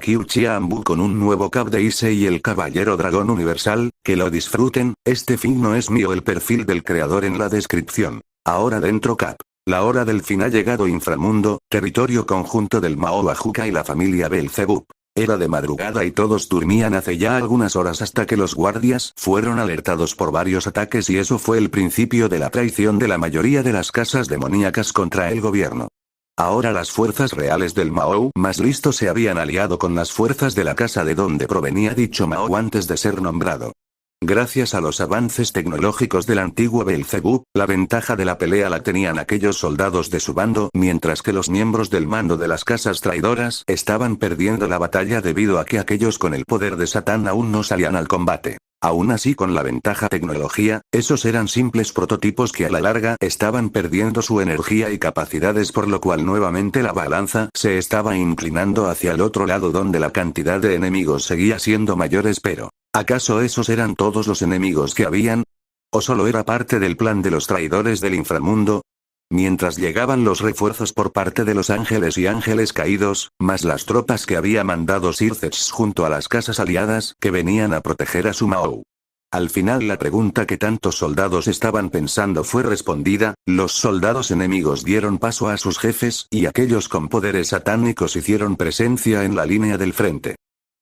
Kyuchiambu con un nuevo Cap de Issei y el Caballero Dragón Universal, que lo disfruten, este fin no es mío. El perfil del creador en la descripción. Ahora dentro Cap. La hora del fin ha llegado. Inframundo, territorio conjunto del Mao Bajuka y la familia Belzebub. Era de madrugada y todos dormían hace ya algunas horas hasta que los guardias fueron alertados por varios ataques y eso fue el principio de la traición de la mayoría de las casas demoníacas contra el gobierno. Ahora las fuerzas reales del Mao más listo se habían aliado con las fuerzas de la casa de donde provenía dicho Mao antes de ser nombrado. Gracias a los avances tecnológicos del antiguo Belzebub, la ventaja de la pelea la tenían aquellos soldados de su bando, mientras que los miembros del mando de las casas traidoras estaban perdiendo la batalla debido a que aquellos con el poder de Satán aún no salían al combate. Aún así, con la ventaja tecnología, esos eran simples prototipos que a la larga estaban perdiendo su energía y capacidades, por lo cual nuevamente la balanza se estaba inclinando hacia el otro lado donde la cantidad de enemigos seguía siendo mayores. Pero, ¿acaso esos eran todos los enemigos que habían? ¿O solo era parte del plan de los traidores del inframundo? Mientras llegaban los refuerzos por parte de los ángeles y ángeles caídos, más las tropas que había mandado Circex junto a las casas aliadas que venían a proteger a su Mao. Al final la pregunta que tantos soldados estaban pensando fue respondida, los soldados enemigos dieron paso a sus jefes y aquellos con poderes satánicos hicieron presencia en la línea del frente.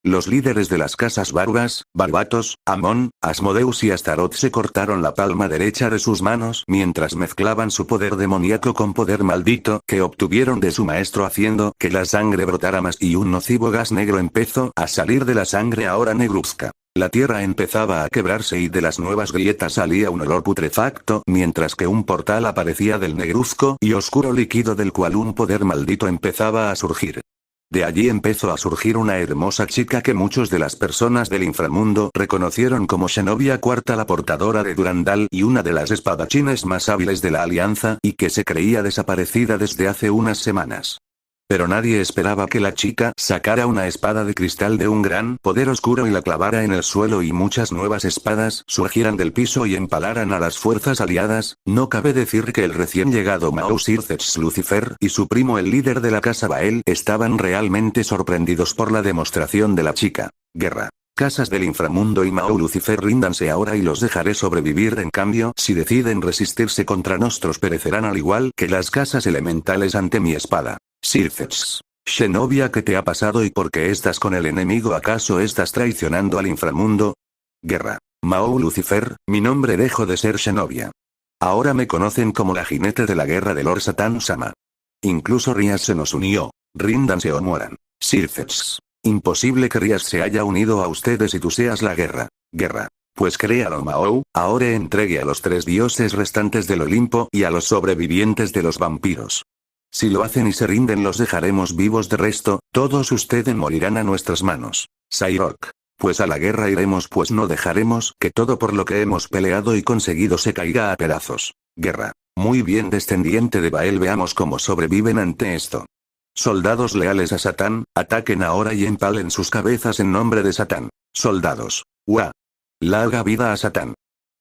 Los líderes de las casas Barbas, Barbatos, Amón, Asmodeus y Astaroth se cortaron la palma derecha de sus manos mientras mezclaban su poder demoníaco con poder maldito que obtuvieron de su maestro, haciendo que la sangre brotara más y un nocivo gas negro empezó a salir de la sangre ahora negruzca. La tierra empezaba a quebrarse y de las nuevas grietas salía un olor putrefacto, mientras que un portal aparecía del negruzco y oscuro líquido del cual un poder maldito empezaba a surgir. De allí empezó a surgir una hermosa chica que muchos de las personas del inframundo reconocieron como Zenobia IV, la portadora de Durandal y una de las espadachines más hábiles de la alianza, y que se creía desaparecida desde hace unas semanas. Pero nadie esperaba que la chica sacara una espada de cristal de un gran poder oscuro y la clavara en el suelo y muchas nuevas espadas surgieran del piso y empalaran a las fuerzas aliadas. No cabe decir que el recién llegado Mao Circex Lucifer y su primo el líder de la casa Bael estaban realmente sorprendidos por la demostración de la chica. Guerra. Casas del inframundo y Mao Lucifer, ríndanse ahora y los dejaré sobrevivir. En cambio, si deciden resistirse contra nosotros perecerán al igual que las casas elementales ante mi espada. Circex. Zenobia, ¿qué te ha pasado y por qué estás con el enemigo? ¿Acaso estás traicionando al inframundo? Guerra. Mao Lucifer, mi nombre dejó de ser Zenobia. Ahora me conocen como la jinete de la guerra de Lord Satan Sama. Incluso Rias se nos unió. Ríndanse o mueran. Circex. Imposible que Rias se haya unido a ustedes y tú seas la guerra. Guerra. Pues créalo Mao, ahora entregue a los 3 dioses restantes del Olimpo y a los sobrevivientes de los vampiros. Si lo hacen y se rinden los dejaremos vivos, de resto, todos ustedes morirán a nuestras manos. Sairok. Pues a la guerra iremos, pues no dejaremos que todo por lo que hemos peleado y conseguido se caiga a pedazos. Guerra. Muy bien, descendiente de Bael, veamos cómo sobreviven ante esto. Soldados leales a Satán, ataquen ahora y empalen sus cabezas en nombre de Satán. Soldados. ¡Uah! Larga vida a Satán.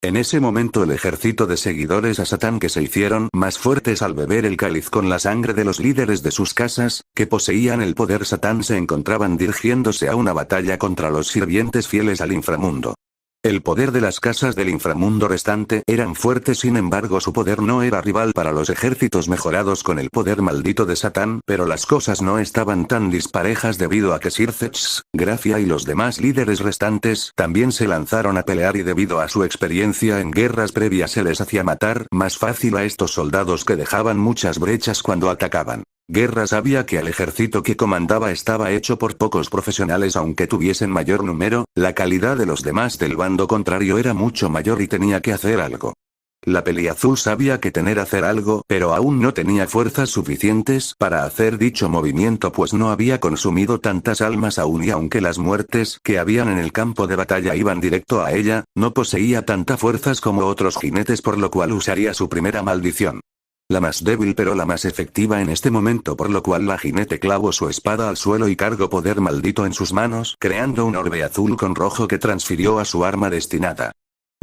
En ese momento el ejército de seguidores a Satán que se hicieron más fuertes al beber el cáliz con la sangre de los líderes de sus casas, que poseían el poder Satán, se encontraban dirigiéndose a una batalla contra los sirvientes fieles al inframundo. El poder de las casas del inframundo restante eran fuertes, sin embargo su poder no era rival para los ejércitos mejorados con el poder maldito de Satán, pero las cosas no estaban tan disparejas debido a que Circex, Grafia y los demás líderes restantes también se lanzaron a pelear y debido a su experiencia en guerras previas se les hacía matar más fácil a estos soldados que dejaban muchas brechas cuando atacaban. Guerra sabía que el ejército que comandaba estaba hecho por pocos profesionales, aunque tuviesen mayor número, la calidad de los demás del bando contrario era mucho mayor y tenía que hacer algo. La peliazul sabía que tener que hacer algo, pero aún no tenía fuerzas suficientes para hacer dicho movimiento, pues no había consumido tantas almas aún, y aunque las muertes que habían en el campo de batalla iban directo a ella, no poseía tantas fuerzas como otros jinetes, por lo cual usaría su primera maldición. La más débil pero la más efectiva en este momento, por lo cual la jinete clavó su espada al suelo y cargó poder maldito en sus manos, creando un orbe azul con rojo que transfirió a su arma destinada.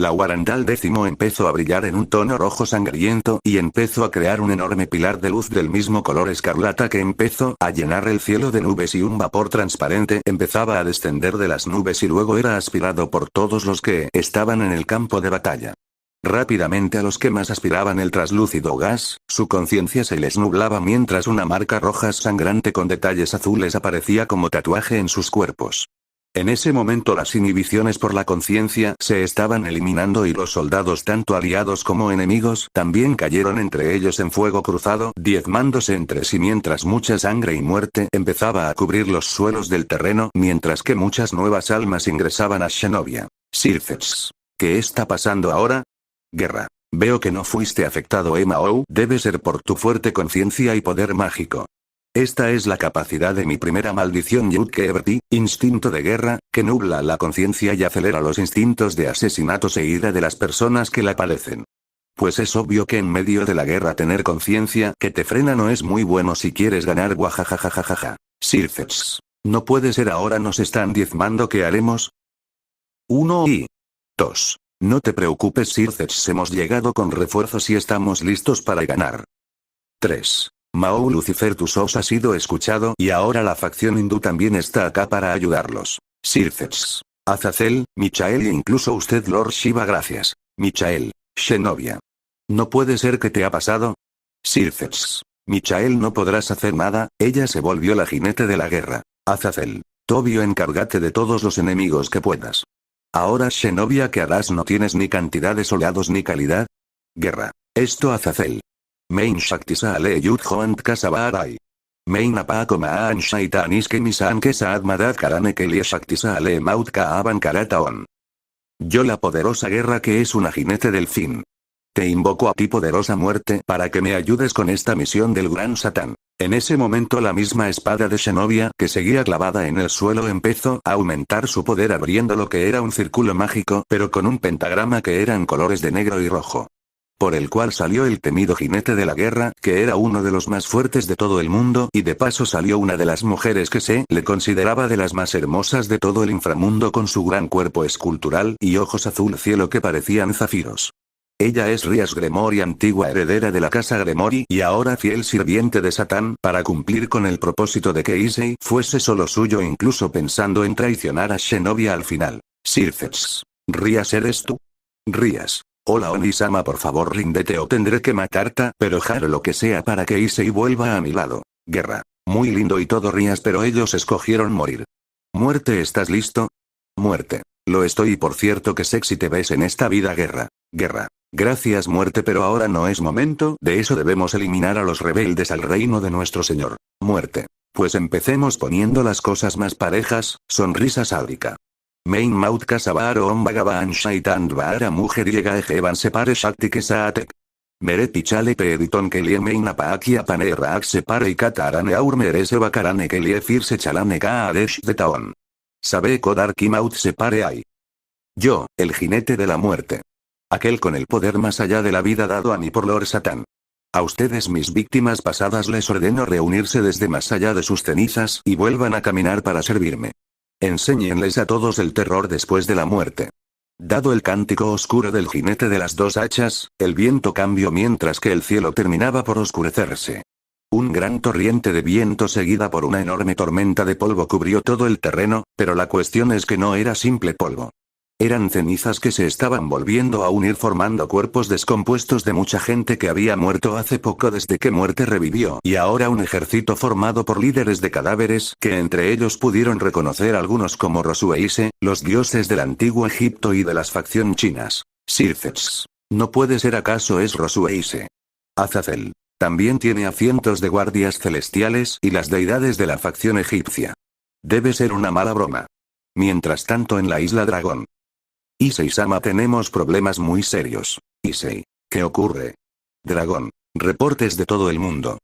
La Warandal décimo empezó a brillar en un tono rojo sangriento y empezó a crear un enorme pilar de luz del mismo color escarlata que empezó a llenar el cielo de nubes y un vapor transparente empezaba a descender de las nubes y luego era aspirado por todos los que estaban en el campo de batalla. Rápidamente a los que más aspiraban el traslúcido gas, su conciencia se les nublaba mientras una marca roja sangrante con detalles azules aparecía como tatuaje en sus cuerpos. En ese momento las inhibiciones por la conciencia se estaban eliminando y los soldados tanto aliados como enemigos también cayeron entre ellos en fuego cruzado, diezmándose entre sí mientras mucha sangre y muerte empezaba a cubrir los suelos del terreno mientras que muchas nuevas almas ingresaban a Xenovia. Sircex. ¿Qué está pasando ahora? Guerra. Veo que no fuiste afectado Mao, debe ser por tu fuerte conciencia y poder mágico. Esta es la capacidad de mi primera maldición Yudke-Everti, instinto de guerra, que nubla la conciencia y acelera los instintos de asesinatos e ira de las personas que la padecen. Pues es obvio que en medio de la guerra tener conciencia que te frena no es muy bueno si quieres ganar guajajajajajaja. Sircex. No puede ser ahora nos están diezmando ¿qué haremos? 1 y 2. No te preocupes Sircex hemos llegado con refuerzos y estamos listos para ganar. 3. Mao Lucifer tu sos ha sido escuchado y ahora la facción hindú también está acá para ayudarlos. Sircex. Azazel, Michael e incluso usted Lord Shiva gracias. Michael. Xenovia. ¿No puede ser que te ha pasado? Sircex. Michael no podrás hacer nada, ella se volvió la jinete de la guerra. Azazel. Tobio encárgate de todos los enemigos que puedas. Ahora Xenovia ¿qué harás? No tienes ni cantidad de soldados ni calidad. Guerra. Esto Azazel. Main Shaktisa Ale Yud Hoant Kasabarai. Main Apako Maan Shaitanis Kemisan Kesaad Madad Karane Kelia Shaktisa Ale Maut Kaaban Karataon. Yo la poderosa guerra que es una jinete del fin. Te invoco a ti poderosa muerte para que me ayudes con esta misión del gran Satán. En ese momento la misma espada de Xenovia que seguía clavada en el suelo empezó a aumentar su poder abriendo lo que era un círculo mágico pero con un pentagrama que eran colores de negro y rojo. Por el cual salió el temido jinete de la guerra, que era uno de los más fuertes de todo el mundo y de paso salió una de las mujeres que se le consideraba de las más hermosas de todo el inframundo con su gran cuerpo escultural y ojos azul cielo que parecían zafiros. Ella es Rias Gremory, antigua heredera de la casa Gremory y ahora fiel sirviente de Satán, para cumplir con el propósito de que Issei fuese solo suyo incluso pensando en traicionar a Xenovia al final. Sircex. Rias ¿eres tú? Rias. Hola Onisama por favor ríndete o tendré que matarte, pero haré lo que sea para que Issei vuelva a mi lado. Guerra. Muy lindo y todo Rias pero ellos escogieron morir. Muerte ¿estás listo? Muerte. Lo estoy y por cierto que sexy te ves en esta vida guerra. Guerra. Gracias muerte pero ahora no es momento de eso debemos eliminar a los rebeldes al reino de nuestro señor. Muerte. Pues empecemos poniendo las cosas más parejas, sonrisa sádica. Main Maut Kasabar Om Bhagavan Shaitan Dvara Mujer llega Ejevan Separe Shakti Kesaatek. Meret Pichale Peediton Kelie Main Apaaki Apane Raak Separe y Katarane Aur Merese Bakarane Kelie Firse Chalane Kaadesh de Taon. Sabe Kodar Kimaut Separe Ai. Yo, el jinete de la muerte. Aquel con el poder más allá de la vida dado a mí por Lord Satán. A ustedes mis víctimas pasadas les ordeno reunirse desde más allá de sus cenizas y vuelvan a caminar para servirme. Enséñenles a todos el terror después de la muerte. Dado el cántico oscuro del jinete de las dos hachas, el viento cambió mientras que el cielo terminaba por oscurecerse. Un gran torriente de viento seguida por una enorme tormenta de polvo cubrió todo el terreno, pero la cuestión es que no era simple polvo. Eran cenizas que se estaban volviendo a unir formando cuerpos descompuestos de mucha gente que había muerto hace poco desde que muerte revivió y ahora un ejército formado por líderes de cadáveres que entre ellos pudieron reconocer algunos como Rosu e Ise, los dioses del antiguo Egipto y de las facción chinas. Sircex. ¿No puede ser acaso es Rosu e Ise? Azazel. También tiene a cientos de guardias celestiales y las deidades de la facción egipcia. Debe ser una mala broma. Mientras tanto en la isla Dragón. Issei-sama tenemos problemas muy serios. Issei. ¿Qué ocurre? Dragón. Reportes de todo el mundo.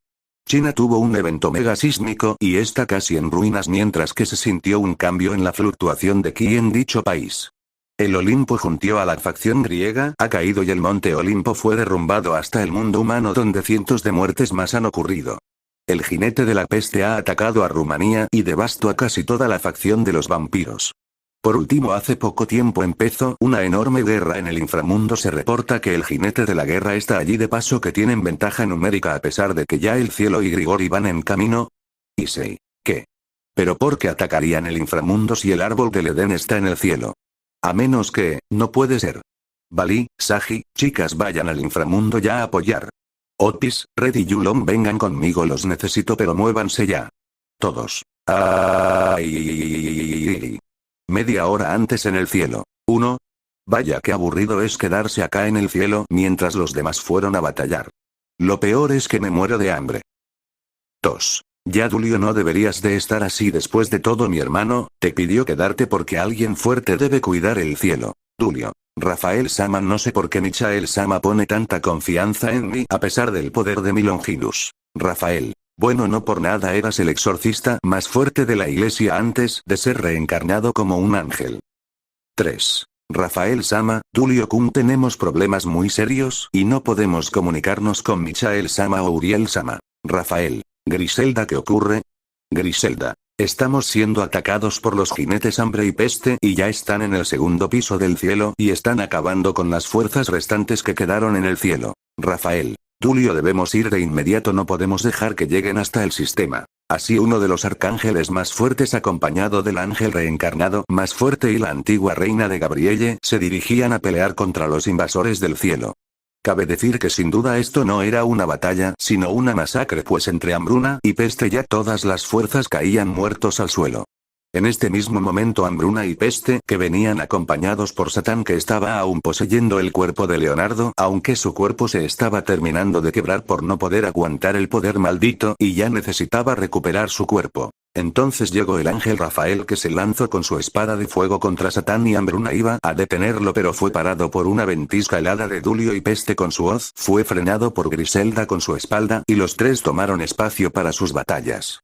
China tuvo un evento mega sísmico y está casi en ruinas mientras que se sintió un cambio en la fluctuación de ki en dicho país. El Olimpo junto a la facción griega ha caído y el monte Olimpo fue derrumbado hasta el mundo humano donde cientos de muertes más han ocurrido. El jinete de la peste ha atacado a Rumanía y devastó a casi toda la facción de los vampiros. Por último, hace poco tiempo empezó una enorme guerra en el inframundo. Se reporta que el jinete de la guerra está allí, de paso que tienen ventaja numérica a pesar de que ya el cielo y Grigori van en camino. Issei. ¿Qué? ¿Pero por qué atacarían el inframundo si el árbol del Edén está en el cielo? A menos que, no puede ser. Bali, Sagi, chicas, vayan al inframundo ya a apoyar. Otis, Red y Yulon, vengan conmigo, los necesito, pero muévanse ya. Todos. ¡Ay! Media hora antes en el cielo. 1. Vaya que aburrido es quedarse acá en el cielo mientras los demás fueron a batallar. Lo peor es que me muero de hambre. 2. Ya, Dulio, no deberías de estar así. Después de todo, mi hermano te pidió quedarte porque alguien fuerte debe cuidar el cielo. Dulio. Rafael Sama, no sé por qué Michael Sama pone tanta confianza en mí a pesar del poder de mi Longinus. Rafael. Bueno, no por nada eras el exorcista más fuerte de la iglesia antes de ser reencarnado como un ángel. 3. Rafael Sama, Dulio-kun, tenemos problemas muy serios y no podemos comunicarnos con Michael Sama o Uriel Sama. Rafael. Griselda, ¿qué ocurre? Griselda. Estamos siendo atacados por los jinetes hambre y peste y ya están en el segundo piso del cielo y están acabando con las fuerzas restantes que quedaron en el cielo. Rafael. Dulio, debemos ir de inmediato, no podemos dejar que lleguen hasta el sistema. Así uno de los arcángeles más fuertes acompañado del ángel reencarnado más fuerte y la antigua reina de Gabrielle se dirigían a pelear contra los invasores del cielo. Cabe decir que sin duda esto no era una batalla, sino una masacre, pues entre hambruna y peste ya todas las fuerzas caían muertos al suelo. En este mismo momento hambruna y peste, que venían acompañados por Satán, que estaba aún poseyendo el cuerpo de Leonardo, aunque su cuerpo se estaba terminando de quebrar por no poder aguantar el poder maldito y ya necesitaba recuperar su cuerpo. Entonces llegó el ángel Rafael, que se lanzó con su espada de fuego contra Satán y hambruna iba a detenerlo, pero fue parado por una ventisca helada de Dulio y peste con su hoz, fue frenado por Griselda con su espalda y los tres tomaron espacio para sus batallas.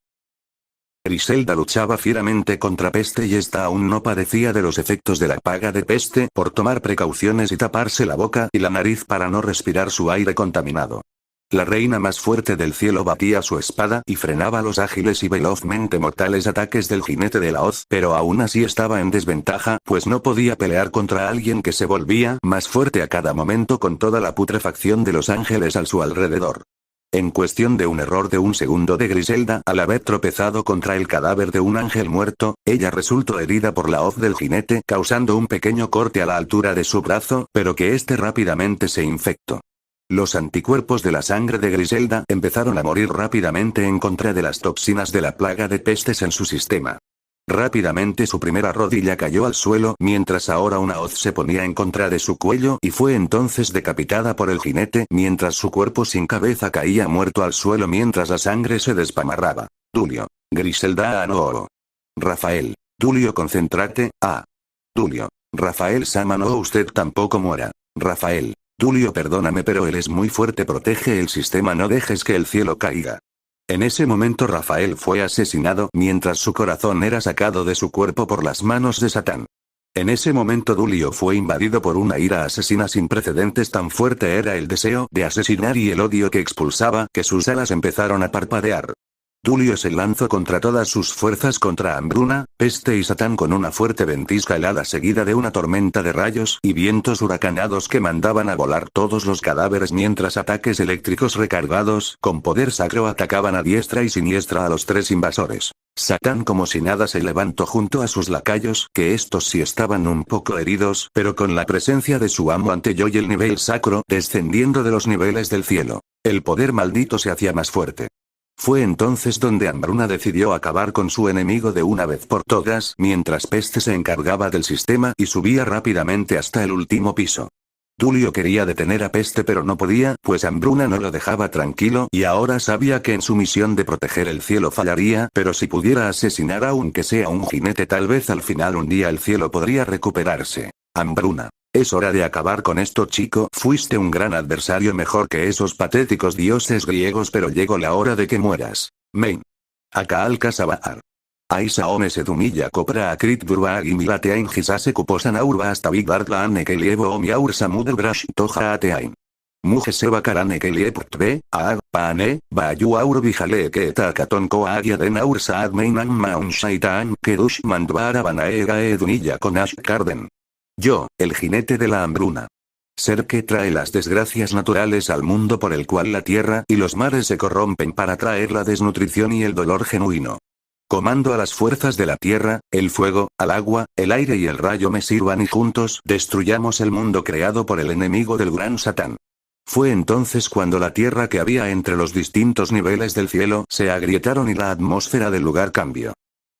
Griselda luchaba fieramente contra peste y esta aún no padecía de los efectos de la plaga de peste por tomar precauciones y taparse la boca y la nariz para no respirar su aire contaminado. La reina más fuerte del cielo batía su espada y frenaba los ágiles y velozmente mortales ataques del jinete de la hoz, pero aún así estaba en desventaja, pues no podía pelear contra alguien que se volvía más fuerte a cada momento con toda la putrefacción de los ángeles a su alrededor. En cuestión de un error de un segundo de Griselda, al haber tropezado contra el cadáver de un ángel muerto, ella resultó herida por la hoz del jinete, causando un pequeño corte a la altura de su brazo, pero que este rápidamente se infectó. Los anticuerpos de la sangre de Griselda empezaron a morir rápidamente en contra de las toxinas de la plaga de pestes en su sistema. Rápidamente su primera rodilla cayó al suelo mientras ahora una hoz se ponía en contra de su cuello y fue entonces decapitada por el jinete mientras su cuerpo sin cabeza caía muerto al suelo mientras la sangre se despamarraba. Dulio. Griselda no. Rafael. Dulio, concéntrate. Dulio. Rafael Sama, no, usted tampoco muera. Rafael. Dulio, perdóname, pero él es muy fuerte, protege el sistema, no dejes que el cielo caiga. En ese momento Rafael fue asesinado mientras su corazón era sacado de su cuerpo por las manos de Satán. En ese momento Dulio fue invadido por una ira asesina sin precedentes, tan fuerte era el deseo de asesinar y el odio que expulsaba que sus alas empezaron a parpadear. Dulio se lanzó contra todas sus fuerzas contra hambruna, peste y Satán con una fuerte ventisca helada seguida de una tormenta de rayos y vientos huracanados que mandaban a volar todos los cadáveres mientras ataques eléctricos recargados con poder sacro atacaban a diestra y siniestra a los tres invasores. Satán como si nada se levantó junto a sus lacayos, que estos sí estaban un poco heridos, pero con la presencia de su amo ante yo y el nivel sacro descendiendo de los niveles del cielo, el poder maldito se hacía más fuerte. Fue entonces donde hambruna decidió acabar con su enemigo de una vez por todas, mientras peste se encargaba del sistema y subía rápidamente hasta el último piso. Dulio quería detener a peste pero no podía, pues hambruna no lo dejaba tranquilo y ahora sabía que en su misión de proteger el cielo fallaría, pero si pudiera asesinar aunque sea un jinete, tal vez al final un día el cielo podría recuperarse. Hambruna. Es hora de acabar con esto, chico. Fuiste un gran adversario, mejor que esos patéticos dioses griegos, pero llegó la hora de que mueras. Main. Akaal Kasabar. Aisaome Sedumilla Copra Akrit Burba Gimilateain Gisase Kuposan Aurba hasta Big Bartla Ane Kelievo Omi Aur Samudel Brash Toja Ateain. Muge seba karane que lieptbe, aag, paane, bayu aur bijale que takaton ko agiaden aur saad meinan maun shaitan que dush mandvara banaega edunilla con ash carden. Yo, el jinete de la hambruna. Ser que trae las desgracias naturales al mundo por el cual la tierra y los mares se corrompen para traer la desnutrición y el dolor genuino. Comando a las fuerzas de la tierra, el fuego, al agua, el aire y el rayo me sirvan y juntos destruyamos el mundo creado por el enemigo del gran Satán. Fue entonces cuando la tierra que había entre los distintos niveles del cielo se agrietaron y la atmósfera del lugar cambió.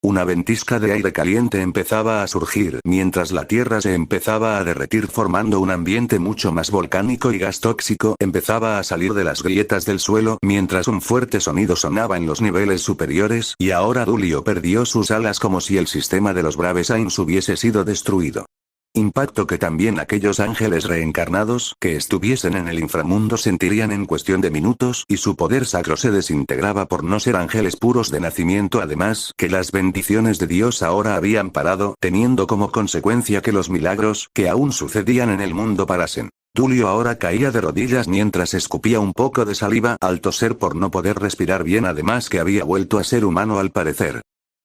Una ventisca de aire caliente empezaba a surgir mientras la tierra se empezaba a derretir formando un ambiente mucho más volcánico y gas tóxico empezaba a salir de las grietas del suelo mientras un fuerte sonido sonaba en los niveles superiores y ahora Dulio perdió sus alas como si el sistema de los Bravesains hubiese sido destruido. Impacto que también aquellos ángeles reencarnados que estuviesen en el inframundo sentirían en cuestión de minutos y su poder sacro se desintegraba por no ser ángeles puros de nacimiento además que las bendiciones de Dios ahora habían parado teniendo como consecuencia que los milagros que aún sucedían en el mundo parasen. Tulio ahora caía de rodillas mientras escupía un poco de saliva al toser por no poder respirar bien además que había vuelto a ser humano al parecer.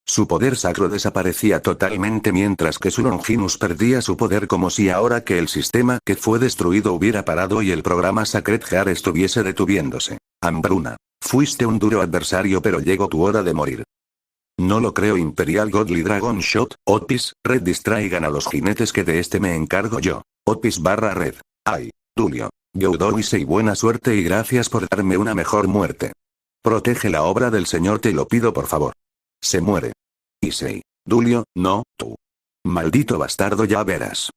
Su poder sacro desaparecía totalmente mientras que su Longinus perdía su poder como si ahora que el sistema que fue destruido hubiera parado y el programa Sacred Heart estuviese detuviéndose. Hambruna. Fuiste un duro adversario pero llegó tu hora de morir. No lo creo Imperial Godly Dragon Shot, Otpis, Red distraigan a los jinetes que de este me encargo yo. Otpis/Red. Ay, Tulio. Youdowise y buena suerte y gracias por darme una mejor muerte. Protege la obra del Señor te lo pido por favor. Se muere. Issei. Dulio, no, tú. Maldito bastardo ya verás.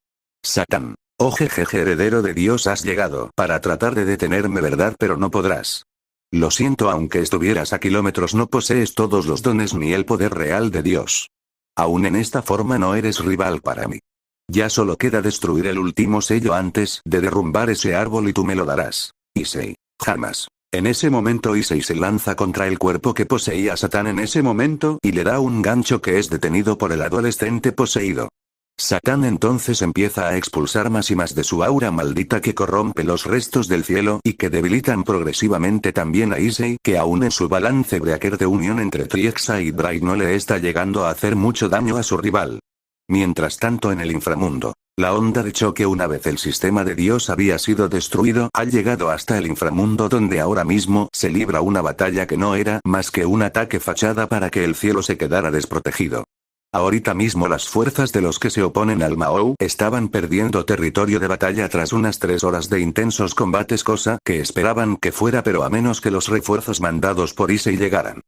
Satán. Oh jejeje heredero de Dios has llegado para tratar de detenerme verdad pero no podrás. Lo siento aunque estuvieras a kilómetros no posees todos los dones ni el poder real de Dios. Aún en esta forma no eres rival para mí. Ya solo queda destruir el último sello antes de derrumbar ese árbol y tú me lo darás. Issei. Jamás. En ese momento Issei se lanza contra el cuerpo que poseía Satán en ese momento y le da un gancho que es detenido por el adolescente poseído. Satán entonces empieza a expulsar más y más de su aura maldita que corrompe los restos del cielo y que debilitan progresivamente también a Issei que aún en su balance breaker de unión entre Triexa y Drake no le está llegando a hacer mucho daño a su rival. Mientras tanto en el inframundo, la onda de choque una vez el sistema de Dios había sido destruido ha llegado hasta el inframundo donde ahora mismo se libra una batalla que no era más que un ataque fachada para que el cielo se quedara desprotegido. Ahorita mismo las fuerzas de los que se oponen al Mao estaban perdiendo territorio de batalla tras unas 3 horas de intensos combates cosa que esperaban que fuera pero a menos que los refuerzos mandados por Issei llegaran.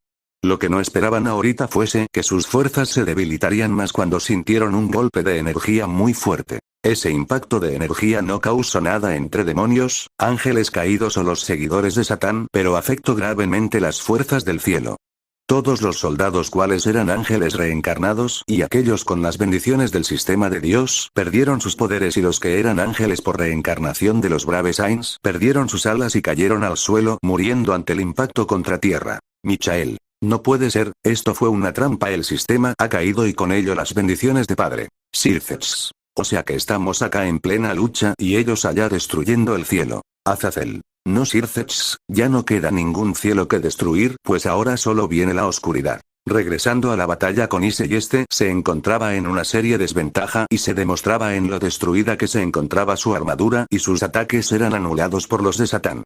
Lo que no esperaban ahorita fuese que sus fuerzas se debilitarían más cuando sintieron un golpe de energía muy fuerte. Ese impacto de energía no causó nada entre demonios, ángeles caídos o los seguidores de Satán, pero afectó gravemente las fuerzas del cielo. Todos los soldados cuales eran ángeles reencarnados y aquellos con las bendiciones del sistema de Dios perdieron sus poderes y los que eran ángeles por reencarnación de los Bravesains perdieron sus alas y cayeron al suelo muriendo ante el impacto contra tierra. Michael. No puede ser, esto fue una trampa el sistema ha caído y con ello las bendiciones de padre. Sircex. O sea que estamos acá en plena lucha y ellos allá destruyendo el cielo. Azazel. No Sircex, ya no queda ningún cielo que destruir pues ahora solo viene la oscuridad. Regresando a la batalla con Issei este se encontraba en una seria desventaja y se demostraba en lo destruida que se encontraba su armadura y sus ataques eran anulados por los de Satán.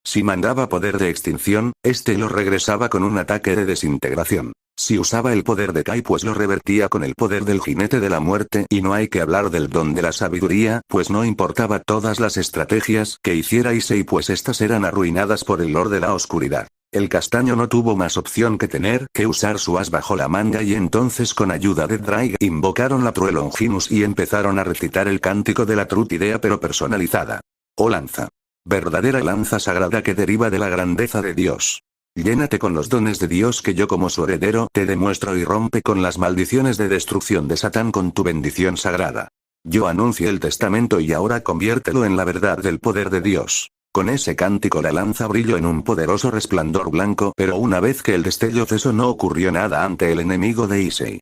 Si mandaba poder de extinción, este lo regresaba con un ataque de desintegración. Si usaba el poder de Kai pues lo revertía con el poder del jinete de la muerte y no hay que hablar del don de la sabiduría pues no importaba todas las estrategias que hiciera Issei pues estas eran arruinadas por el Lord de la Oscuridad. El castaño no tuvo más opción que tener que usar su as bajo la manga y entonces con ayuda de Drake invocaron la True Longinus y empezaron a recitar el cántico de la Truth Idea pero personalizada. Oh lanza. Verdadera lanza sagrada que deriva de la grandeza de Dios. Llénate con los dones de Dios que yo como su heredero te demuestro y rompe con las maldiciones de destrucción de Satán con tu bendición sagrada. Yo anuncio el testamento y ahora conviértelo en la verdad del poder de Dios. Con ese cántico la lanza brilló en un poderoso resplandor blanco pero una vez que el destello cesó no ocurrió nada ante el enemigo de Issei.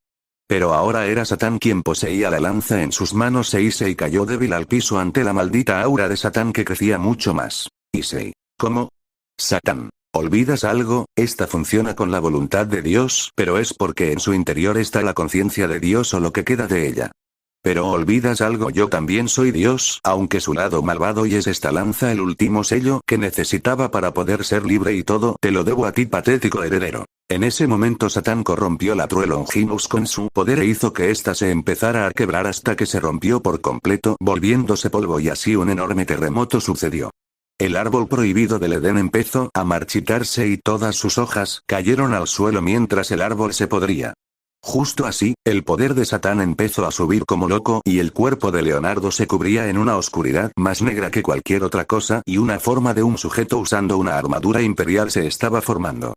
Pero ahora era Satán quien poseía la lanza en sus manos e Issei cayó débil al piso ante la maldita aura de Satán que crecía mucho más. Issei. ¿Cómo? Satán. ¿Olvidas algo? Esta funciona con la voluntad de Dios, pero es porque en su interior está la conciencia de Dios o lo que queda de ella. Pero olvidas algo, yo también soy Dios, aunque su lado malvado y es esta lanza el último sello que necesitaba para poder ser libre y todo te lo debo a ti, patético heredero. En ese momento Satán corrompió la True Longinus con su poder e hizo que ésta se empezara a quebrar hasta que se rompió por completo, volviéndose polvo, y así un enorme terremoto sucedió. El árbol prohibido del Edén empezó a marchitarse y todas sus hojas cayeron al suelo mientras el árbol se podría. Justo así, el poder de Satán empezó a subir como loco y el cuerpo de Leonardo se cubría en una oscuridad más negra que cualquier otra cosa y una forma de un sujeto usando una armadura imperial se estaba formando.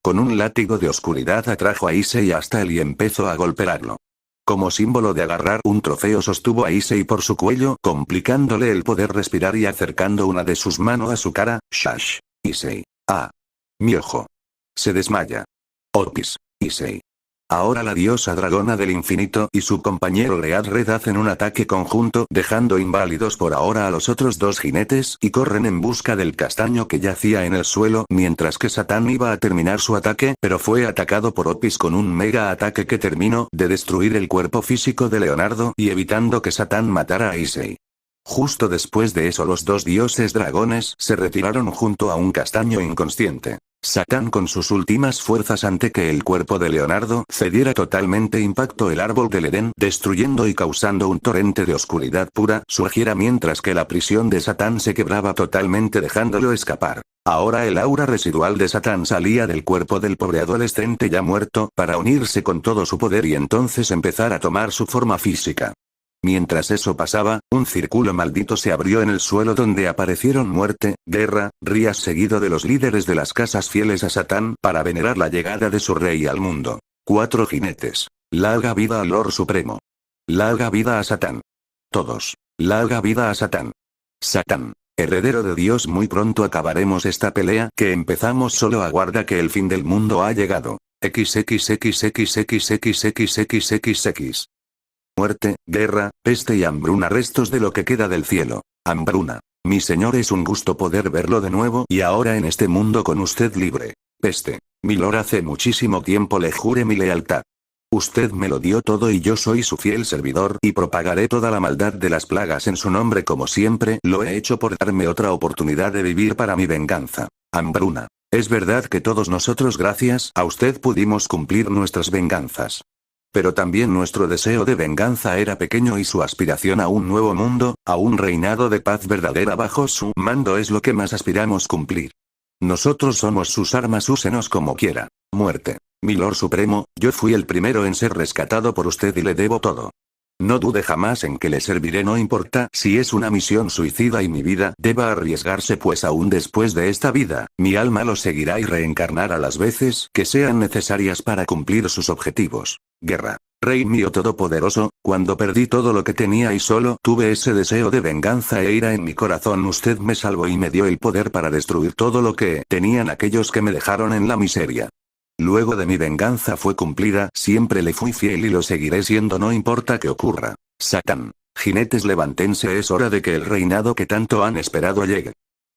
Con un látigo de oscuridad atrajo a Issei hasta él y empezó a golpearlo. Como símbolo de agarrar un trofeo sostuvo a Issei por su cuello, complicándole el poder respirar y acercando una de sus manos a su cara. Shash. Issei. Ah. Mi ojo. Se desmaya. Opis. Issei. Ahora la diosa dragona del infinito y su compañero Read Red hacen un ataque conjunto, dejando inválidos por ahora a los otros dos jinetes, y corren en busca del castaño que yacía en el suelo, mientras que Satán iba a terminar su ataque, pero fue atacado por Opis con un mega ataque que terminó de destruir el cuerpo físico de Leonardo y evitando que Satán matara a Issei. Justo después de eso los dos dioses dragones se retiraron junto a un castaño inconsciente. Satán con sus últimas fuerzas ante que el cuerpo de Leonardo cediera totalmente impactó el árbol del Edén destruyendo y causando un torrente de oscuridad pura surgiera mientras que la prisión de Satán se quebraba totalmente dejándolo escapar. Ahora el aura residual de Satán salía del cuerpo del pobre adolescente ya muerto para unirse con todo su poder y entonces empezar a tomar su forma física. Mientras eso pasaba, un círculo maldito se abrió en el suelo donde aparecieron muerte, guerra, rías seguido de los líderes de las casas fieles a Satán para venerar la llegada de su rey al mundo. 4 jinetes. Larga vida al Lord Supremo. Larga vida a Satán. Todos. Larga vida a Satán. Satán. Heredero de Dios, muy pronto acabaremos esta pelea que empezamos, solo aguarda que el fin del mundo ha llegado. XXXXXXXXXX. Muerte, guerra, peste y hambruna, restos de lo que queda del cielo. Hambruna. Mi señor, es un gusto poder verlo de nuevo y ahora en este mundo con usted libre. Peste. Mi lord, hace muchísimo tiempo le juré mi lealtad. Usted me lo dio todo y yo soy su fiel servidor y propagaré toda la maldad de las plagas en su nombre como siempre lo he hecho por darme otra oportunidad de vivir para mi venganza. Hambruna. Es verdad que todos nosotros gracias a usted pudimos cumplir nuestras venganzas. Pero también nuestro deseo de venganza era pequeño y su aspiración a un nuevo mundo, a un reinado de paz verdadera bajo su mando es lo que más aspiramos cumplir. Nosotros somos sus armas, úsenos como quiera. Muerte. Mi Lord Supremo, yo fui el primero en ser rescatado por usted y le debo todo. No dude jamás en que le serviré, no importa si es una misión suicida y mi vida deba arriesgarse, pues aún después de esta vida, mi alma lo seguirá y reencarnará las veces que sean necesarias para cumplir sus objetivos. Guerra. Rey mío todopoderoso, cuando perdí todo lo que tenía y solo tuve ese deseo de venganza e ira en mi corazón, usted me salvó y me dio el poder para destruir todo lo que tenían aquellos que me dejaron en la miseria. Luego de mi venganza fue cumplida, siempre le fui fiel y lo seguiré siendo, no importa qué ocurra. Satán. Jinetes, levántense, es hora de que el reinado que tanto han esperado llegue.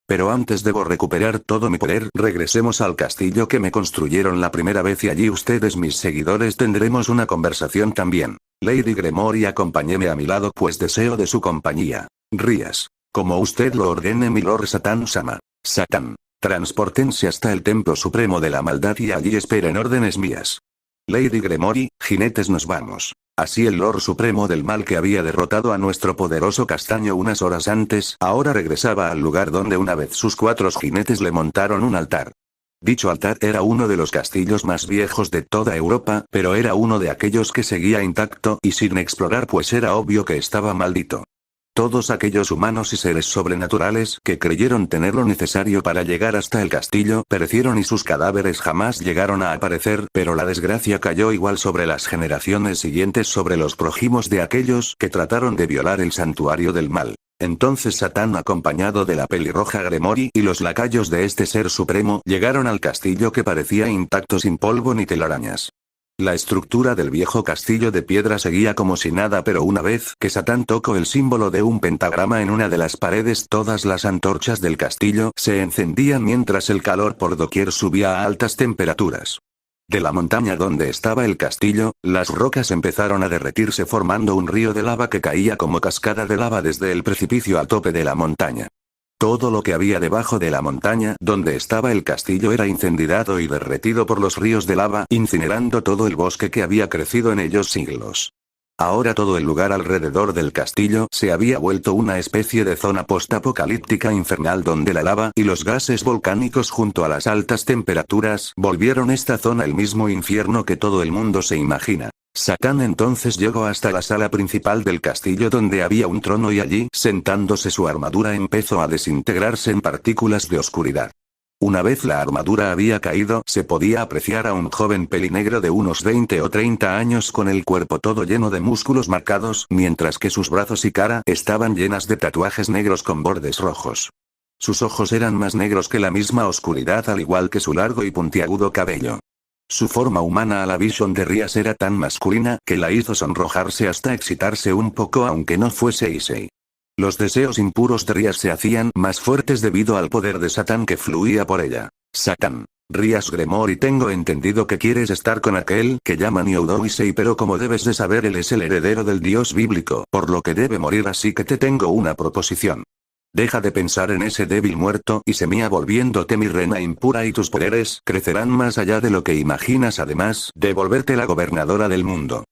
Pero antes debo recuperar todo mi poder. Regresemos al castillo que me construyeron la primera vez y allí ustedes, mis seguidores, tendremos una conversación también. Lady Gremory, acompáñeme a mi lado pues deseo de su compañía. Rías. Como usted lo ordene, mi Lord Satán Sama. Satán. Transpórtense hasta el templo supremo de la maldad y allí esperen órdenes mías. Lady Gremory, jinetes, nos vamos. Así el Lord Supremo del Mal, que había derrotado a nuestro poderoso castaño unas horas antes, ahora regresaba al lugar donde una vez sus 4 jinetes le montaron un altar. Dicho altar era uno de los castillos más viejos de toda Europa, pero era uno de aquellos que seguía intacto y sin explorar, pues era obvio que estaba maldito. Todos aquellos humanos y seres sobrenaturales que creyeron tener lo necesario para llegar hasta el castillo perecieron y sus cadáveres jamás llegaron a aparecer, pero la desgracia cayó igual sobre las generaciones siguientes, sobre los prójimos de aquellos que trataron de violar el santuario del mal. Entonces Satán, acompañado de la pelirroja Gremory y los lacayos de este ser supremo, llegaron al castillo que parecía intacto, sin polvo ni telarañas. La estructura del viejo castillo de piedra seguía como si nada, pero una vez que Satán tocó el símbolo de un pentagrama en una de las paredes, todas las antorchas del castillo se encendían mientras el calor por doquier subía a altas temperaturas. De la montaña donde estaba el castillo, las rocas empezaron a derretirse formando un río de lava que caía como cascada de lava desde el precipicio al tope de la montaña. Todo lo que había debajo de la montaña donde estaba el castillo era incendiado y derretido por los ríos de lava, incinerando todo el bosque que había crecido en ellos siglos. Ahora todo el lugar alrededor del castillo se había vuelto una especie de zona postapocalíptica infernal donde la lava y los gases volcánicos junto a las altas temperaturas volvieron esta zona el mismo infierno que todo el mundo se imagina. Satán entonces llegó hasta la sala principal del castillo donde había un trono y allí, sentándose, su armadura empezó a desintegrarse en partículas de oscuridad. Una vez la armadura había caído, se podía apreciar a un joven pelinegro de unos 20 o 30 años con el cuerpo todo lleno de músculos marcados, mientras que sus brazos y cara estaban llenas de tatuajes negros con bordes rojos. Sus ojos eran más negros que la misma oscuridad, al igual que su largo y puntiagudo cabello. Su forma humana a la visión de Rías era tan masculina que la hizo sonrojarse hasta excitarse un poco, aunque no fuese Issei. Los deseos impuros de Rías se hacían más fuertes debido al poder de Satán que fluía por ella. Satán. Rías Gremory, tengo entendido que quieres estar con aquel que llaman Youdou Issei, pero como debes de saber, él es el heredero del dios bíblico, por lo que debe morir, así que te tengo una proposición. Deja de pensar en ese débil muerto y se mía volviéndote mi reina impura y tus poderes crecerán más allá de lo que imaginas, además de volverte la gobernadora del mundo.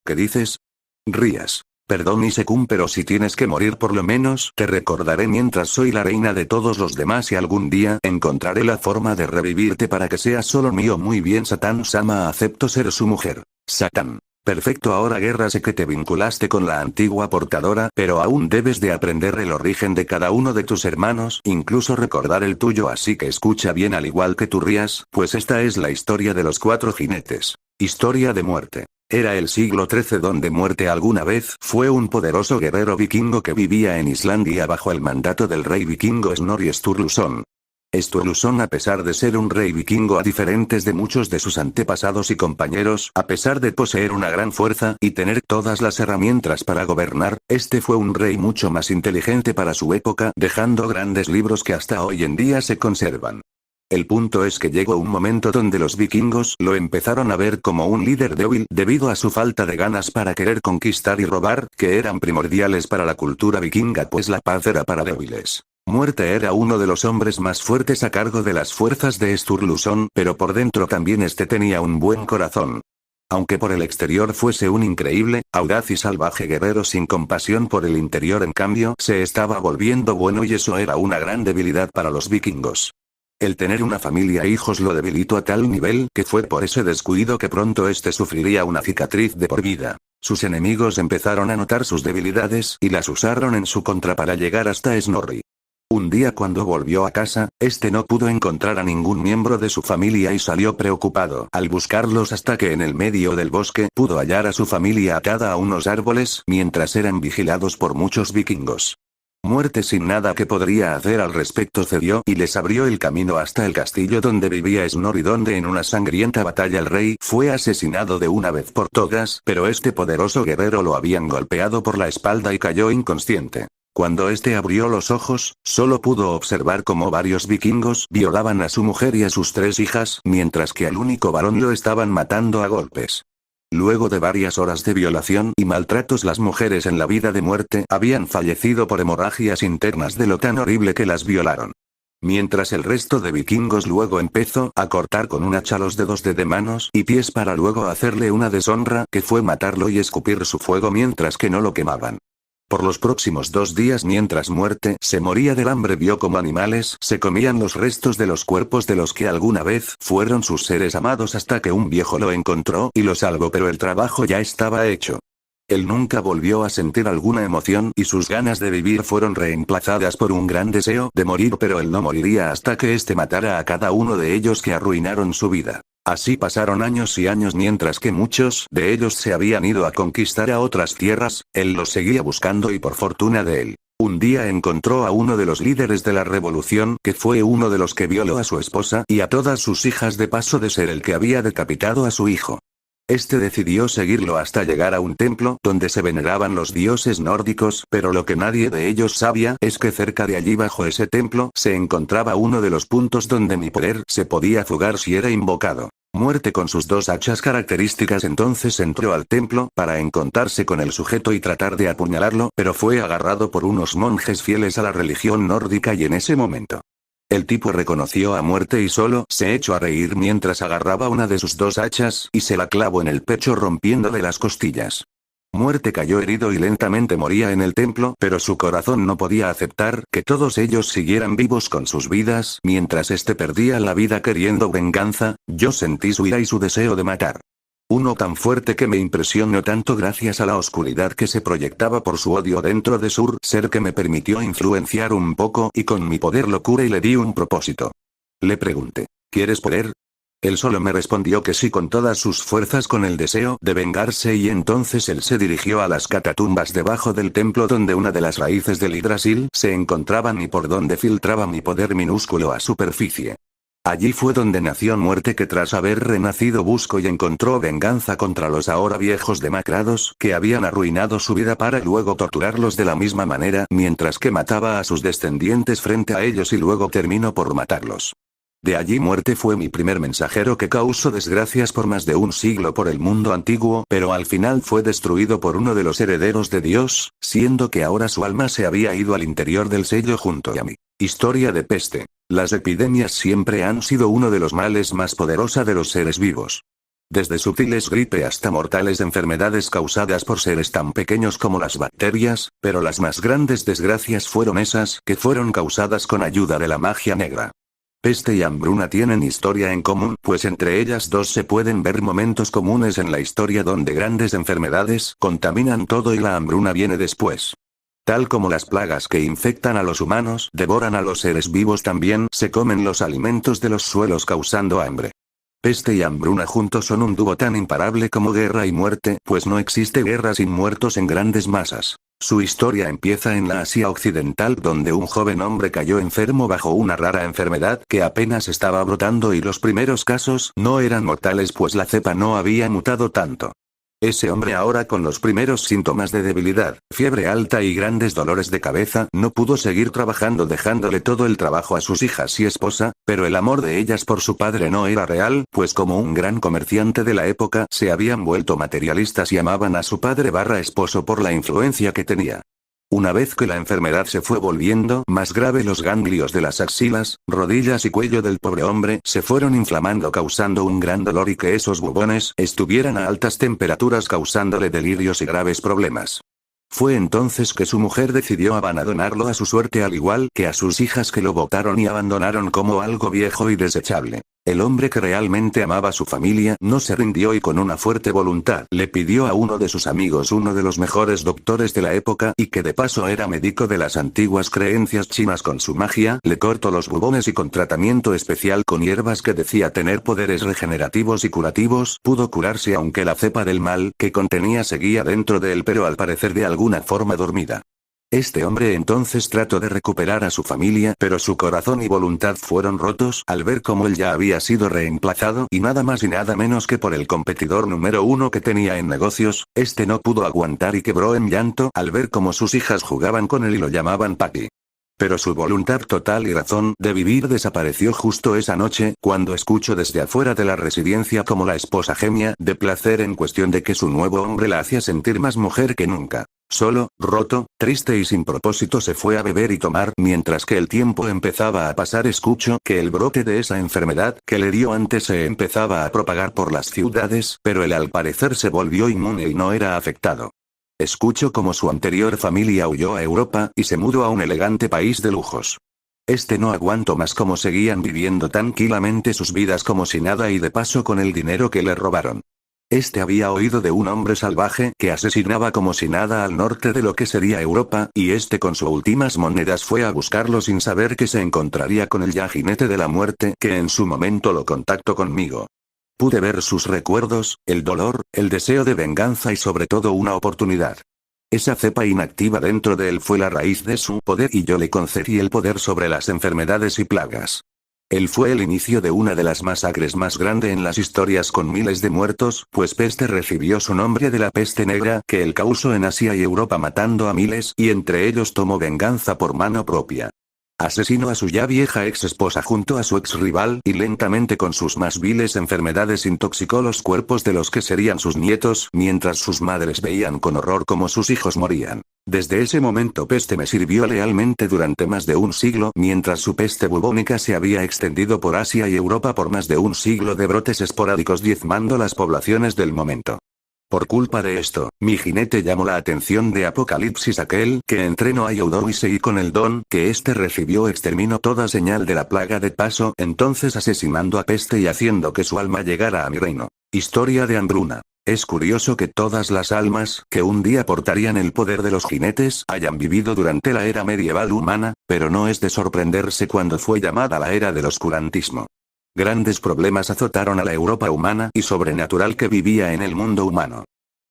¿Qué dices? Rías. Perdón Isekun, pero si tienes que morir por lo menos te recordaré mientras soy la reina de todos los demás y algún día encontraré la forma de revivirte para que seas solo mío. Muy bien Satán-sama, acepto ser su mujer. Satán. Perfecto, ahora guerra, sé que te vinculaste con la antigua portadora, pero aún debes de aprender el origen de cada uno de tus hermanos, incluso recordar el tuyo, así que escucha bien al igual que tú Rías, pues esta es la historia de los 4 jinetes. Historia de muerte. Era el siglo XIII donde Muerte alguna vez fue un poderoso guerrero vikingo que vivía en Islandia bajo el mandato del rey vikingo Snorri Sturluson. Sturluson, a pesar de ser un rey vikingo a diferentes de muchos de sus antepasados y compañeros, a pesar de poseer una gran fuerza y tener todas las herramientas para gobernar, este fue un rey mucho más inteligente para su época, dejando grandes libros que hasta hoy en día se conservan. El punto es que llegó un momento donde los vikingos lo empezaron a ver como un líder débil debido a su falta de ganas para querer conquistar y robar, que eran primordiales para la cultura vikinga, pues la paz era para débiles. Muerte era uno de los hombres más fuertes a cargo de las fuerzas de Sturluson, pero por dentro también este tenía un buen corazón. Aunque por el exterior fuese un increíble, audaz y salvaje guerrero sin compasión, por el interior en cambio se estaba volviendo bueno, y eso era una gran debilidad para los vikingos. El tener una familia e hijos lo debilitó a tal nivel que fue por ese descuido que pronto este sufriría una cicatriz de por vida. Sus enemigos empezaron a notar sus debilidades y las usaron en su contra para llegar hasta Snorri. Un día cuando volvió a casa, este no pudo encontrar a ningún miembro de su familia y salió preocupado al buscarlos hasta que en el medio del bosque pudo hallar a su familia atada a unos árboles mientras eran vigilados por muchos vikingos. Muerte, sin nada que podría hacer al respecto, cedió y les abrió el camino hasta el castillo donde vivía Snorri, donde en una sangrienta batalla el rey fue asesinado de una vez por todas, pero este poderoso guerrero lo habían golpeado por la espalda y cayó inconsciente. Cuando este abrió los ojos, solo pudo observar cómo varios vikingos violaban a su mujer y a sus 3 hijas, mientras que al único varón lo estaban matando a golpes. Luego de varias horas de violación y maltratos, las mujeres en la vida de Muerte habían fallecido por hemorragias internas de lo tan horrible que las violaron. Mientras el resto de vikingos luego empezó a cortar con un hacha los dedos de manos y pies para luego hacerle una deshonra que fue matarlo y escupir su fuego mientras que no lo quemaban. Por los próximos 2 días, mientras Muerte se moría del hambre, vio como animales se comían los restos de los cuerpos de los que alguna vez fueron sus seres amados, hasta que un viejo lo encontró y lo salvó, pero el trabajo ya estaba hecho. Él nunca volvió a sentir alguna emoción y sus ganas de vivir fueron reemplazadas por un gran deseo de morir, pero él no moriría hasta que éste matara a cada uno de ellos que arruinaron su vida. Así pasaron años y años, mientras que muchos de ellos se habían ido a conquistar a otras tierras, él los seguía buscando y por fortuna de él, un día encontró a uno de los líderes de la revolución, que fue uno de los que violó a su esposa y a todas sus hijas de paso de ser el que había decapitado a su hijo. Este decidió seguirlo hasta llegar a un templo donde se veneraban los dioses nórdicos, pero lo que nadie de ellos sabía es que cerca de allí bajo ese templo se encontraba uno de los puntos donde mi poder se podía fugar si era invocado. Muerte con sus 2 hachas características entonces entró al templo para encontrarse con el sujeto y tratar de apuñalarlo, pero fue agarrado por unos monjes fieles a la religión nórdica y en ese momento el tipo reconoció a Muerte y solo se echó a reír mientras agarraba una de sus 2 hachas y se la clavó en el pecho rompiéndole las costillas. Muerte cayó herido y lentamente moría en el templo, pero su corazón no podía aceptar que todos ellos siguieran vivos con sus vidas mientras este perdía la vida queriendo venganza. Yo sentí su ira y su deseo de matar. Uno tan fuerte que me impresionó tanto gracias a la oscuridad que se proyectaba por su odio dentro de su ser que me permitió influenciar un poco y con mi poder lo curé y le di un propósito. Le pregunté, ¿quieres poder? Él solo me respondió que sí con todas sus fuerzas con el deseo de vengarse y entonces él se dirigió a las catatumbas debajo del templo donde una de las raíces del Yggdrasil se encontraban y por donde filtraba mi poder minúsculo a superficie. Allí fue donde nació Muerte que tras haber renacido buscó y encontró venganza contra los ahora viejos demacrados que habían arruinado su vida para luego torturarlos de la misma manera mientras que mataba a sus descendientes frente a ellos y luego terminó por matarlos. De allí Muerte fue mi primer mensajero que causó desgracias por más de un siglo por el mundo antiguo, pero al final fue destruido por uno de los herederos de Dios, siendo que ahora su alma se había ido al interior del sello junto a mí. Historia de peste. Las epidemias siempre han sido uno de los males más poderosos de los seres vivos. Desde sutiles gripe hasta mortales enfermedades causadas por seres tan pequeños como las bacterias, pero las más grandes desgracias fueron esas que fueron causadas con ayuda de la magia negra. Peste y hambruna tienen historia en común, pues entre ellas 2 se pueden ver momentos comunes en la historia donde grandes enfermedades contaminan todo y la hambruna viene después. Tal como las plagas que infectan a los humanos devoran a los seres vivos también se comen los alimentos de los suelos causando hambre. Peste y hambruna juntos son un dúo tan imparable como guerra y muerte, pues no existe guerra sin muertos en grandes masas. Su historia empieza en la Asia Occidental donde un joven hombre cayó enfermo bajo una rara enfermedad que apenas estaba brotando y los primeros casos no eran mortales pues la cepa no había mutado tanto. Ese hombre ahora con los primeros síntomas de debilidad, fiebre alta y grandes dolores de cabeza no pudo seguir trabajando dejándole todo el trabajo a sus hijas y esposa, pero el amor de ellas por su padre no era real, pues como un gran comerciante de la época se habían vuelto materialistas y amaban a su padre / esposo por la influencia que tenía. Una vez que la enfermedad se fue volviendo más grave los ganglios de las axilas, rodillas y cuello del pobre hombre se fueron inflamando causando un gran dolor y que esos bubones estuvieran a altas temperaturas causándole delirios y graves problemas. Fue entonces que su mujer decidió abandonarlo a su suerte al igual que a sus hijas que lo botaron y abandonaron como algo viejo y desechable. El hombre que realmente amaba a su familia no se rindió y con una fuerte voluntad le pidió a uno de sus amigos, uno de los mejores doctores de la época y que de paso era médico de las antiguas creencias chinas con su magia, le cortó los bubones y con tratamiento especial con hierbas que decía tener poderes regenerativos y curativos, pudo curarse aunque la cepa del mal que contenía seguía dentro de él pero al parecer de alguna forma dormida. Este hombre entonces trató de recuperar a su familia pero su corazón y voluntad fueron rotos al ver cómo él ya había sido reemplazado y nada más y nada menos que por el competidor número 1 que tenía en negocios, este no pudo aguantar y quebró en llanto al ver cómo sus hijas jugaban con él y lo llamaban papi. Pero su voluntad total y razón de vivir desapareció justo esa noche, cuando escuchó desde afuera de la residencia como la esposa gemia de placer en cuestión de que su nuevo hombre la hacía sentir más mujer que nunca. Solo, roto, triste y sin propósito se fue a beber y tomar mientras que el tiempo empezaba a pasar. Escuchó que el brote de esa enfermedad que le dio antes se empezaba a propagar por las ciudades, pero él al parecer se volvió inmune y no era afectado. Escuchó como su anterior familia huyó a Europa y se mudó a un elegante país de lujos. Este no aguantó más cómo seguían viviendo tranquilamente sus vidas como si nada y de paso con el dinero que le robaron. Este había oído de un hombre salvaje que asesinaba como si nada al norte de lo que sería Europa, y este con sus últimas monedas fue a buscarlo sin saber que se encontraría con el ya jinete de la muerte que en su momento lo contactó conmigo. Pude ver sus recuerdos, el dolor, el deseo de venganza y sobre todo una oportunidad. Esa cepa inactiva dentro de él fue la raíz de su poder y yo le concedí el poder sobre las enfermedades y plagas. Él fue el inicio de una de las masacres más grandes en las historias con miles de muertos, pues peste recibió su nombre de la peste negra que él causó en Asia y Europa matando a miles y entre ellos tomó venganza por mano propia. Asesinó a su ya vieja ex esposa junto a su ex rival y lentamente con sus más viles enfermedades intoxicó los cuerpos de los que serían sus nietos mientras sus madres veían con horror cómo sus hijos morían. Desde ese momento Peste me sirvió lealmente durante más de un siglo mientras su peste bubónica se había extendido por Asia y Europa por más de un siglo de brotes esporádicos diezmando las poblaciones del momento. Por culpa de esto, mi jinete llamó la atención de Apocalipsis aquel que entrenó a Eudoise y con el don que éste recibió exterminó toda señal de la plaga de paso entonces asesinando a Peste y haciendo que su alma llegara a mi reino. Historia de hambruna. Es curioso que todas las almas que un día portarían el poder de los jinetes hayan vivido durante la era medieval humana, pero no es de sorprenderse cuando fue llamada la era del oscurantismo. Grandes problemas azotaron a la Europa humana y sobrenatural que vivía en el mundo humano.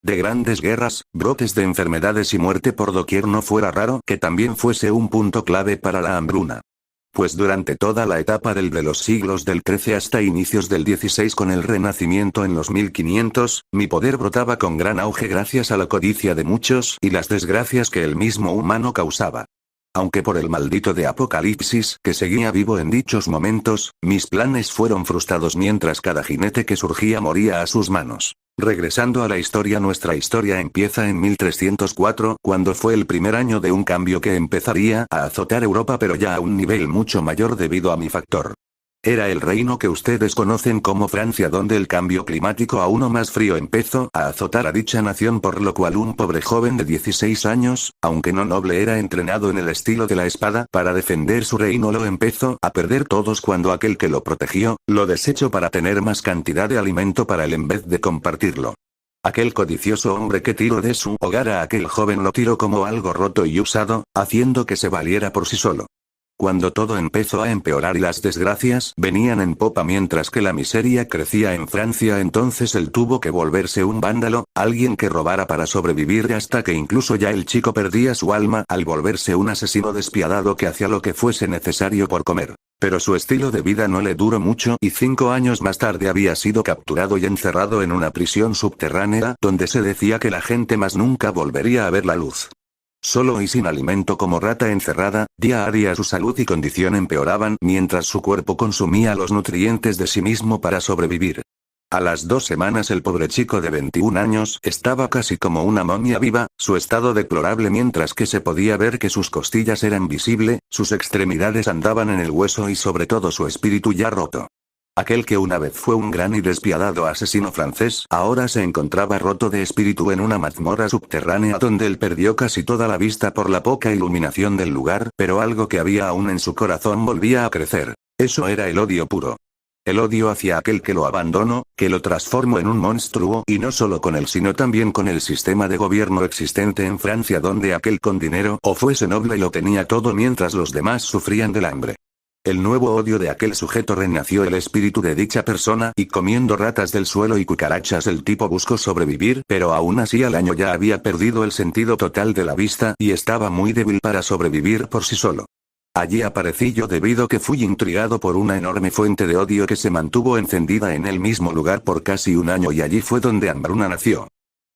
De grandes guerras, brotes de enfermedades y muerte por doquier no fuera raro que también fuese un punto clave para la hambruna. Pues durante toda la etapa de los siglos del XIII hasta inicios del XVI con el Renacimiento en los 1500, mi poder brotaba con gran auge gracias a la codicia de muchos y las desgracias que el mismo humano causaba. Aunque por el maldito de Apocalipsis que seguía vivo en dichos momentos, mis planes fueron frustrados mientras cada jinete que surgía moría a sus manos. Regresando a la historia, nuestra historia empieza en 1304, cuando fue el primer año de un cambio que empezaría a azotar Europa pero ya a un nivel mucho mayor debido a mi factor. Era el reino que ustedes conocen como Francia donde el cambio climático aún más frío empezó a azotar a dicha nación por lo cual un pobre joven de 16 años, aunque no noble era entrenado en el estilo de la espada para defender su reino lo empezó a perder todos cuando aquel que lo protegió, lo desechó para tener más cantidad de alimento para él en vez de compartirlo. Aquel codicioso hombre que tiró de su hogar a aquel joven lo tiró como algo roto y usado, haciendo que se valiera por sí solo. Cuando todo empezó a empeorar y las desgracias venían en popa mientras que la miseria crecía en Francia entonces él tuvo que volverse un vándalo, alguien que robara para sobrevivir hasta que incluso ya el chico perdía su alma al volverse un asesino despiadado que hacía lo que fuese necesario por comer. Pero su estilo de vida no le duró mucho y 5 años más tarde había sido capturado y encerrado en una prisión subterránea donde se decía que la gente más nunca volvería a ver la luz. Solo y sin alimento como rata encerrada, día a día su salud y condición empeoraban mientras su cuerpo consumía los nutrientes de sí mismo para sobrevivir. A las 2 semanas el pobre chico de 21 años estaba casi como una momia viva, su estado deplorable mientras que se podía ver que sus costillas eran visibles, sus extremidades andaban en el hueso y sobre todo su espíritu ya roto. Aquel que una vez fue un gran y despiadado asesino francés, ahora se encontraba roto de espíritu en una mazmorra subterránea donde él perdió casi toda la vista por la poca iluminación del lugar, pero algo que había aún en su corazón volvía a crecer. Eso era el odio puro. El odio hacia aquel que lo abandonó, que lo transformó en un monstruo y no solo con él sino también con el sistema de gobierno existente en Francia donde aquel con dinero o fuese noble lo tenía todo mientras los demás sufrían del hambre. El nuevo odio de aquel sujeto renació el espíritu de dicha persona y comiendo ratas del suelo y cucarachas el tipo buscó sobrevivir pero aún así al año ya había perdido el sentido total de la vista y estaba muy débil para sobrevivir por sí solo. Allí aparecí yo debido que fui intrigado por una enorme fuente de odio que se mantuvo encendida en el mismo lugar por casi un año y allí fue donde Hambruna nació.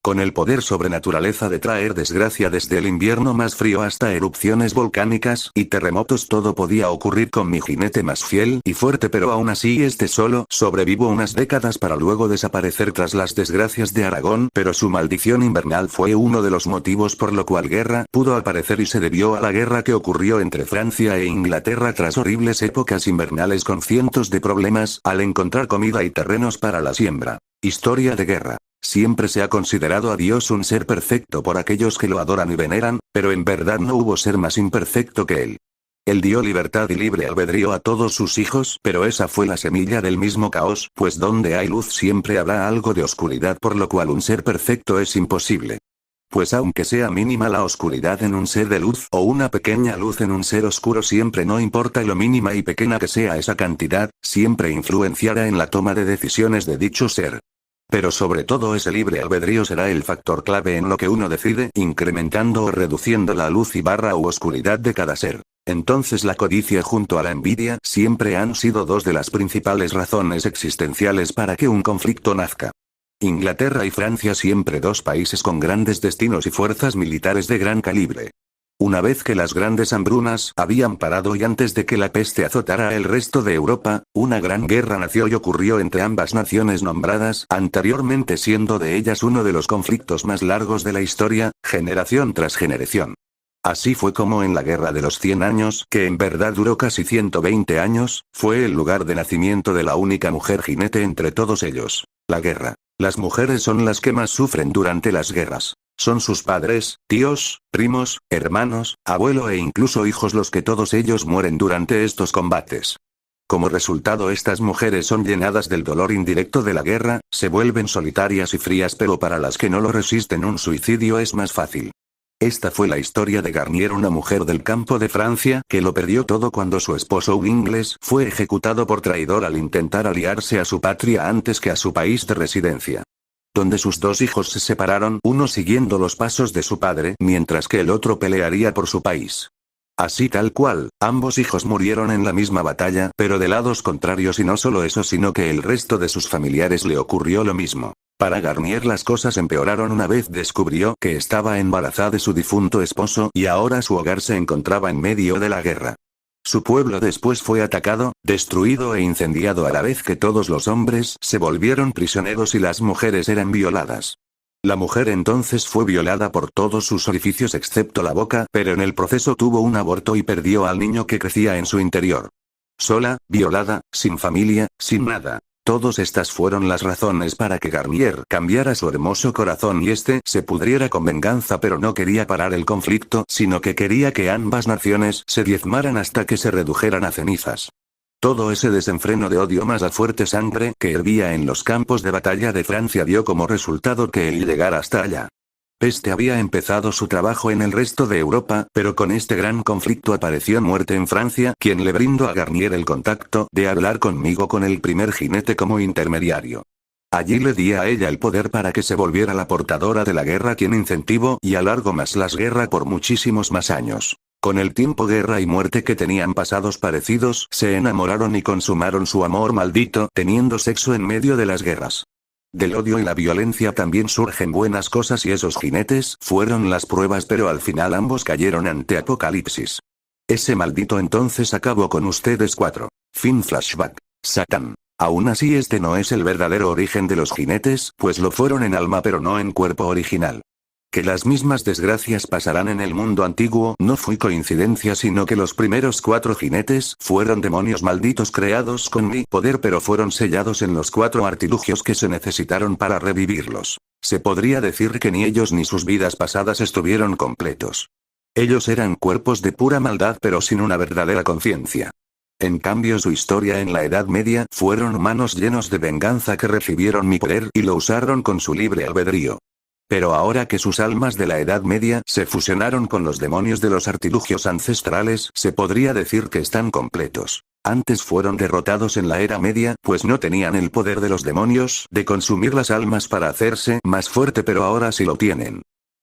Con el poder sobrenaturaleza de traer desgracia desde el invierno más frío hasta erupciones volcánicas y terremotos todo podía ocurrir con mi jinete más fiel y fuerte pero aún así este solo sobrevivió unas décadas para luego desaparecer tras las desgracias de Aragón pero su maldición invernal fue uno de los motivos por lo cual guerra pudo aparecer y se debió a la guerra que ocurrió entre Francia e Inglaterra tras horribles épocas invernales con cientos de problemas al encontrar comida y terrenos para la siembra. Historia de guerra. Siempre se ha considerado a Dios un ser perfecto por aquellos que lo adoran y veneran, pero en verdad no hubo ser más imperfecto que él. Él dio libertad y libre albedrío a todos sus hijos, pero esa fue la semilla del mismo caos, pues donde hay luz siempre habrá algo de oscuridad por lo cual un ser perfecto es imposible. Pues aunque sea mínima la oscuridad en un ser de luz o una pequeña luz en un ser oscuro siempre no importa lo mínima y pequeña que sea esa cantidad, siempre influenciará en la toma de decisiones de dicho ser. Pero sobre todo ese libre albedrío será el factor clave en lo que uno decide, incrementando o reduciendo la luz y barra u oscuridad de cada ser. Entonces la codicia junto a la envidia siempre han sido dos de las principales razones existenciales para que un conflicto nazca. Inglaterra y Francia siempre dos países con grandes destinos y fuerzas militares de gran calibre. Una vez que las grandes hambrunas habían parado y antes de que la peste azotara el resto de Europa, una gran guerra nació y ocurrió entre ambas naciones nombradas anteriormente, siendo de ellas uno de los conflictos más largos de la historia, generación tras generación. Así fue como en la Guerra de los 100 años, que en verdad duró casi 120 años, fue el lugar de nacimiento de la única mujer jinete entre todos ellos. La guerra. Las mujeres son las que más sufren durante las guerras. Son sus padres, tíos, primos, hermanos, abuelo e incluso hijos los que todos ellos mueren durante estos combates. Como resultado, estas mujeres son llenadas del dolor indirecto de la guerra, se vuelven solitarias y frías, pero para las que no lo resisten un suicidio es más fácil. Esta fue la historia de Garnier, una mujer del campo de Francia que lo perdió todo cuando su esposo, un inglés, fue ejecutado por traidor al intentar aliarse a su patria antes que a su país de residencia. Donde sus dos hijos se separaron, uno siguiendo los pasos de su padre, mientras que el otro pelearía por su país. Así tal cual, ambos hijos murieron en la misma batalla, pero de lados contrarios, y no solo eso, sino que el resto de sus familiares le ocurrió lo mismo. Para Garnier las cosas empeoraron una vez descubrió que estaba embarazada de su difunto esposo y ahora su hogar se encontraba en medio de la guerra. Su pueblo después fue atacado, destruido e incendiado a la vez que todos los hombres se volvieron prisioneros y las mujeres eran violadas. La mujer entonces fue violada por todos sus orificios excepto la boca, pero en el proceso tuvo un aborto y perdió al niño que crecía en su interior. Sola, violada, sin familia, sin nada. Todas estas fueron las razones para que Garnier cambiara su hermoso corazón y se pudriera con venganza, pero no quería parar el conflicto, sino que quería que ambas naciones se diezmaran hasta que se redujeran a cenizas. Todo ese desenfreno de odio más la fuerte sangre que hervía en los campos de batalla de Francia dio como resultado que él llegara hasta allá. Peste había empezado su trabajo en el resto de Europa, pero con este gran conflicto apareció muerte en Francia, quien le brindó a Garnier el contacto de hablar conmigo con el primer jinete como intermediario. Allí le di a ella el poder para que se volviera la portadora de la guerra, quien incentivó y alargó más las guerras por muchísimos más años. Con el tiempo, guerra y muerte que tenían pasados parecidos, se enamoraron y consumaron su amor maldito, teniendo sexo en medio de las guerras. Del odio y la violencia también surgen buenas cosas y esos jinetes fueron las pruebas, pero al final ambos cayeron ante Apocalipsis. Ese maldito entonces acabó con ustedes cuatro. Fin flashback. Satán. Aún así, este no es el verdadero origen de los jinetes, pues lo fueron en alma pero no en cuerpo original. Que las mismas desgracias pasarán en el mundo antiguo no fue coincidencia, sino que los primeros cuatro jinetes fueron demonios malditos creados con mi poder, pero fueron sellados en los cuatro artilugios que se necesitaron para revivirlos. Se podría decir que ni ellos ni sus vidas pasadas estuvieron completos. Ellos eran cuerpos de pura maldad pero sin una verdadera conciencia. En cambio, su historia en la Edad Media fueron humanos llenos de venganza que recibieron mi poder y lo usaron con su libre albedrío. Pero ahora que sus almas de la Edad Media se fusionaron con los demonios de los artilugios ancestrales, se podría decir que están completos. Antes fueron derrotados en la Era Media, pues no tenían el poder de los demonios de consumir las almas para hacerse más fuerte, pero ahora sí lo tienen.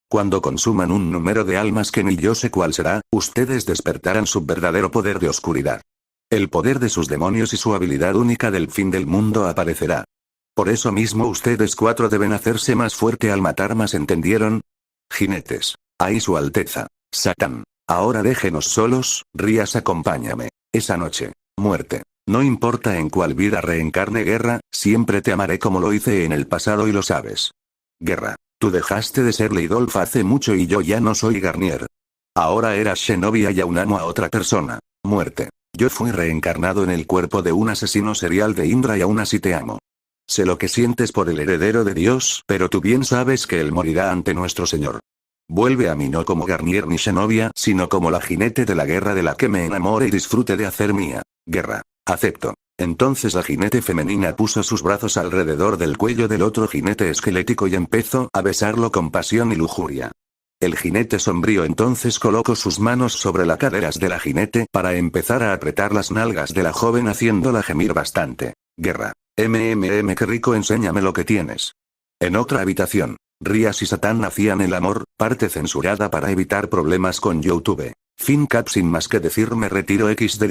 Cuando consuman un número de almas que ni yo sé cuál será, ustedes despertarán su verdadero poder de oscuridad. El poder de sus demonios y su habilidad única del fin del mundo aparecerá. Por eso mismo ustedes cuatro deben hacerse más fuerte al matar más, ¿entendieron? Jinetes. Ahí su alteza. Satán. Ahora déjenos solos, Rías, acompáñame. Esa noche. Muerte. No importa en cuál vida reencarne, Guerra, siempre te amaré como lo hice en el pasado y lo sabes. Guerra. Tú dejaste de ser Leidolf hace mucho y yo ya no soy Garnier. Ahora eras Shenovia y aún amo a otra persona. Muerte. Yo fui reencarnado en el cuerpo de un asesino serial de Indra y aún así te amo. Sé lo que sientes por el heredero de Dios, pero tú bien sabes que él morirá ante nuestro Señor. Vuelve a mí no como Garnier ni Shenovia, sino como la jinete de la guerra de la que me enamore y disfrute de hacer mía. Guerra. Acepto. Entonces la jinete femenina puso sus brazos alrededor del cuello del otro jinete esquelético y empezó a besarlo con pasión y lujuria. El jinete sombrío entonces colocó sus manos sobre las caderas de la jinete para empezar a apretar las nalgas de la joven haciéndola gemir bastante. Guerra. Qué rico, enséñame lo que tienes. En otra habitación, Rías y Satán hacían el amor, parte censurada para evitar problemas con YouTube. Fin Cap sin más que decir me retiro XD.